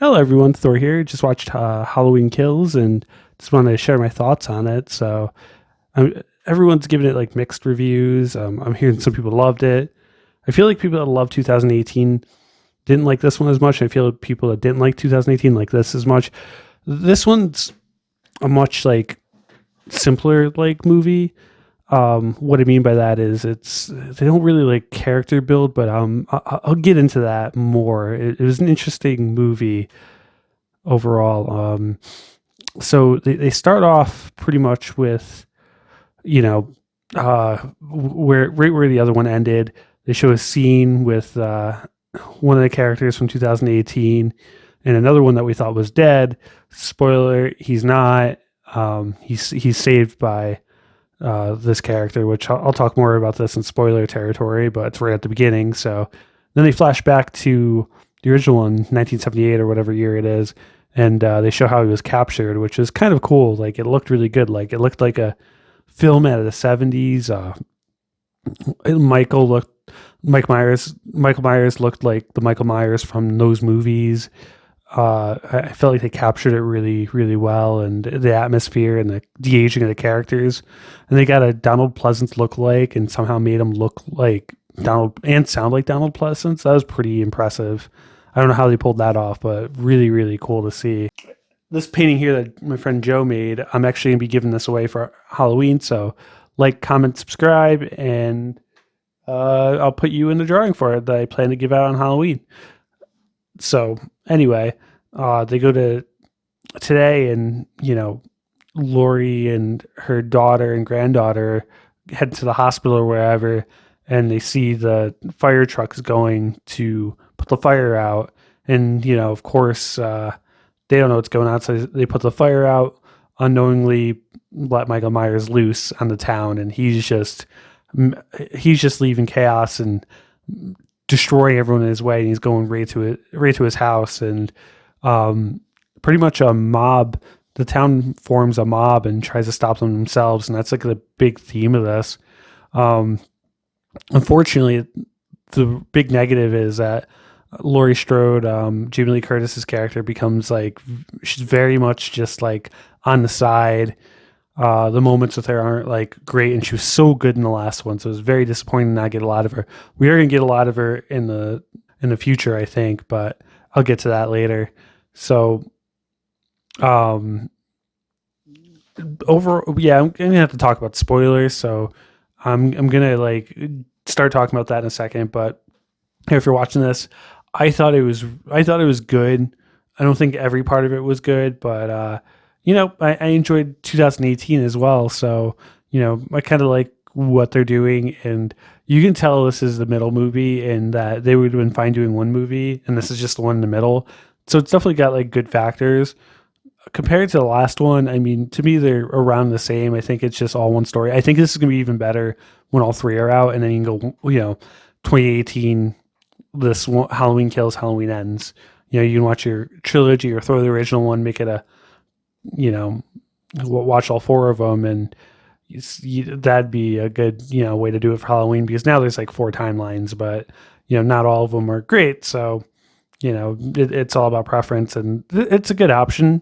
Hello, everyone. Thor here. Just watched Halloween Kills and just wanted to share my thoughts on it. Everyone's giving it like mixed reviews. I'm hearing some people loved it. I feel like people that love 2018 didn't like this one as much. I feel like people that didn't like 2018 like this as much. This one's a much like simpler like movie. What I mean by that is they don't really like character build, but I'll get into that more. It was an interesting movie overall. So they start off pretty much with, you know, where the other one ended. They show a scene with one of the characters from 2018 and another one that we thought was dead. Spoiler: he's not. He's saved by this character, which I'll talk more about this in spoiler territory, but it's right at the beginning. So then they flash back to the original one, 1978 or whatever year it is, and they show how he was captured, which is kind of cool. Like it looked really good. Like it looked like a film out of the 70s. Michael Myers looked like the Michael Myers from those movies. I felt like they captured it really, really well, and the atmosphere and the de-aging of the characters. And they got a Donald Pleasance look-alike and somehow made him look like Donald and sound like Donald Pleasance. That was pretty impressive. I don't know how they pulled that off, but really, really cool to see. This painting here that my friend Joe made, I'm actually going to be giving this away for Halloween. So like, comment, subscribe, and I'll put you in the drawing for it that I plan to give out on Halloween. So anyway, they go to today, and Lori and her daughter and granddaughter head to the hospital or wherever, and they see the fire trucks going to put the fire out. And of course, they don't know what's going on, so they put the fire out, unknowingly let Michael Myers loose on the town, and he's just leaving chaos and destroying everyone in his way, and he's going right to his house. And pretty much a mob, the town forms a mob and tries to stop them themselves, and that's like the big theme of this. Unfortunately, the big negative is that Laurie Strode, Jamie Lee Curtis's character, becomes like, she's very much just like on the side. The moments with her aren't like great, and she was so good in the last one, so it was very disappointing to not get a lot of her. We are going to get a lot of her in the future, I think, but I'll get to that later. So, I'm gonna have to talk about spoilers, so I'm gonna like start talking about that in a second. But if you're watching this, I thought it was good. I don't think every part of it was good, but I enjoyed 2018 as well. So, I kind of like what they're doing, and you can tell this is the middle movie, and that they would have been fine doing one movie, and this is just the one in the middle. So it's definitely got like good factors compared to the last one. I mean, to me, they're around the same. I think it's just all one story. I think this is going to be even better when all three are out, and then you can go, 2018, this one, Halloween Kills, Halloween Ends. You can watch your trilogy or throw the original one, make it a, watch all four of them, and that'd be a good, way to do it for Halloween, because now there's like 4 timelines, but, not all of them are great. So, it's all about preference, and it's a good option.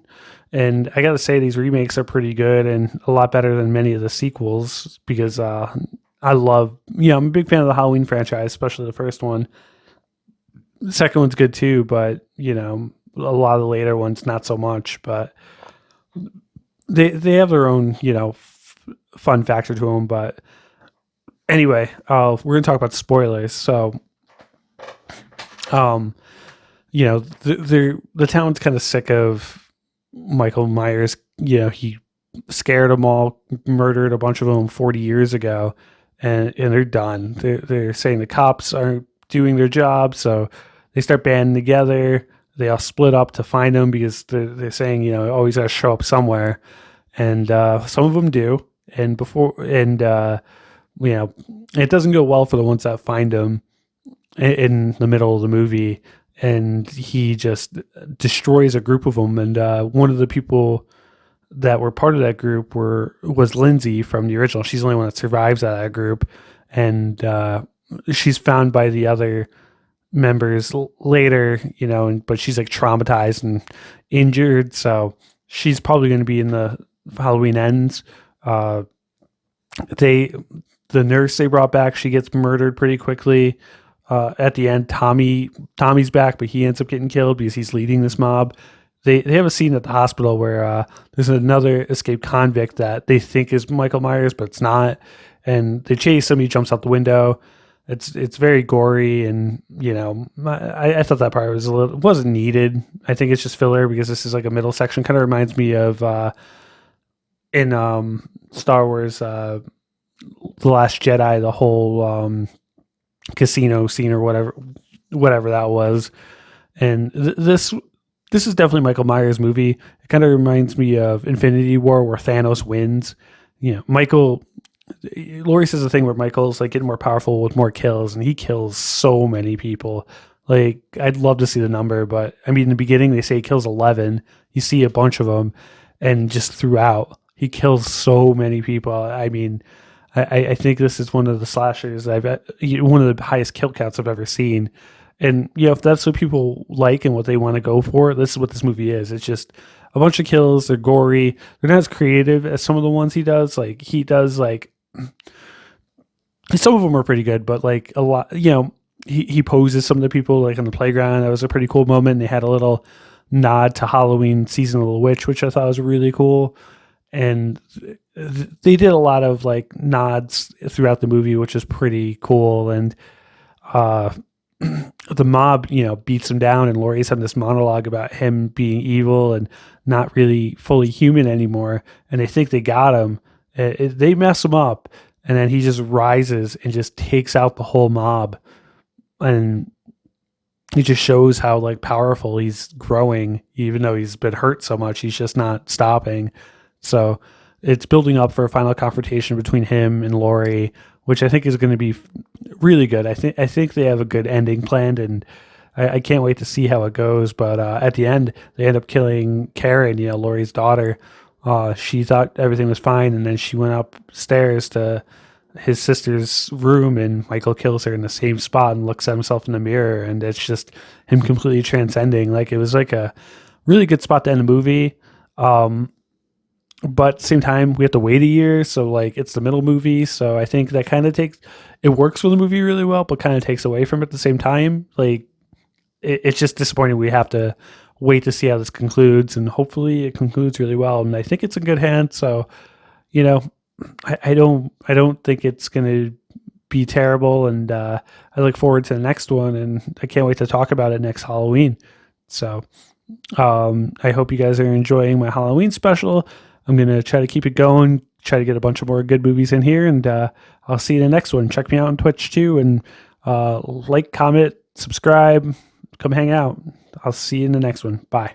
And I got to say, these remakes are pretty good and a lot better than many of the sequels, because I love, I'm a big fan of the Halloween franchise, especially the first one. The second one's good too, but, a lot of the later ones, not so much. But they have their own, fun factor to them. But anyway, we're going to talk about spoilers. So, the town's kind of sick of Michael Myers. He scared them all, murdered a bunch of them 40 years ago, and they're done. They're saying the cops aren't doing their job, so they start banding together. They all split up to find him, because they're saying, always got to show up somewhere. And some of them do, and it doesn't go well for the ones that find him in the middle of the movie, and he just destroys a group of them. And one of the people that were part of that group was Lindsay from the original. She's the only one that survives out of that group, and she's found by the other members later, but she's like traumatized and injured, so she's probably going to be in the Halloween Ends. Uh, they the nurse they brought back, she gets murdered pretty quickly. At the end, Tommy's back, but he ends up getting killed because he's leading this mob. They have a scene at the hospital where there's another escaped convict that they think is Michael Myers, but it's not. And they chase him. He jumps out the window. It's very gory, and I thought that part was wasn't needed. I think it's just filler because this is like a middle section. Kind of reminds me of in Star Wars, The Last Jedi, the whole casino scene or whatever that was. And this is definitely Michael Myers' movie. It kind of reminds me of Infinity War, where Thanos wins. Laurie says the thing where Michael's like getting more powerful with more kills, and he kills so many people. Like, I'd love to see the number, but I mean, in the beginning they say he kills 11. You see a bunch of them, and just throughout he kills so many people. I mean, I think this is one of the slashers one of the highest kill counts I've ever seen. And if that's what people like and what they want to go for, this is what this movie is. It's just a bunch of kills. They're gory. They're not as creative as some of the ones he does. Like, he does like some of them are pretty good, but like a lot, he poses some of the people like on the playground. That was a pretty cool moment. They had a little nod to Halloween Season of the Witch, which I thought was really cool. And they did a lot of like nods throughout the movie, which is pretty cool. And the mob, beats him down, and Laurie's having this monologue about him being evil and not really fully human anymore. And they think they got him. They mess him up, and then he just rises and just takes out the whole mob. And it just shows how like powerful he's growing, even though he's been hurt so much. He's just not stopping. So it's building up for a final confrontation between him and Laurie, which I think is going to be really good. I think they have a good ending planned, and I can't wait to see how it goes. But at the end, they end up killing Karen, Laurie's daughter. She thought everything was fine, and then she went upstairs to his sister's room, and Michael kills her in the same spot and looks at himself in the mirror, and it's just him completely transcending. Like, it was like a really good spot to end the movie. But at the same time, we have to wait a year, so like it's the middle movie. So I think that kind of works for the movie really well, but kind of takes away from it at the same time. Like, it's just disappointing. We have to wait to see how this concludes, and hopefully it concludes really well. And I think it's in good hands. So, I don't think it's going to be terrible. And I look forward to the next one, and I can't wait to talk about it next Halloween. So I hope you guys are enjoying my Halloween special. I'm going to try to keep it going, try to get a bunch of more good movies in here, and I'll see you in the next one. Check me out on Twitch too, and like, comment, subscribe, come hang out. I'll see you in the next one. Bye.